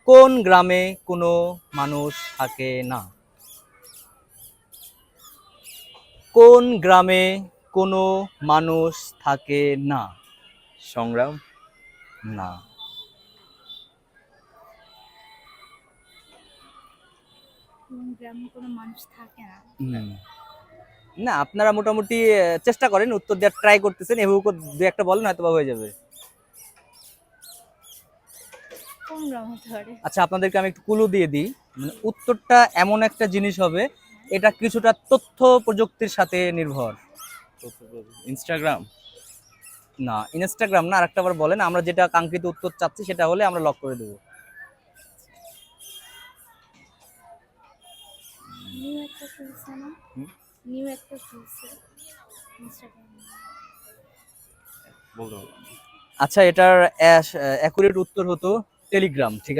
কোন গ্রামে কোনো মানুষ থাকে না? কোন গ্রামে কোনো মানুষ থাকে না? সংগ্রাম। না। কোন গ্রামে কোনো মানুষ থাকে না? হুম। না, আপনারা মোটামুটি চেষ্টা করেন, উত্তর দেওয়ার ট্রাই করতেছেন, এভাবে দু একটা বলেন হয়তো বা হয়ে যাবে। কোন গ্রাম হতে পারে? আচ্ছা, আপনাদেরকে আমি একটু ক্লু দিয়ে দিই। মানে উত্তরটা এমন একটা জিনিস হবে, এটা কিছুটা তথ্য প্রযুক্তির সাথে নির্ভর। ইনস্টাগ্রাম। না, ইনস্টাগ্রাম না, আরেকটা বার বলেন, আমরা যেটা কাঙ্ক্ষিত উত্তর চাচ্ছি সেটা হলে আমরা লক করে দেবো। নিউ একটা খুলছে না? হুম? নিউ একটা খুলছে ইনস্টাগ্রাম। বলতে পারলাম না। আচ্ছা, এটার অ্যাকুরেট উত্তর হতো টেলিগ্রাম। ঠিক আছে।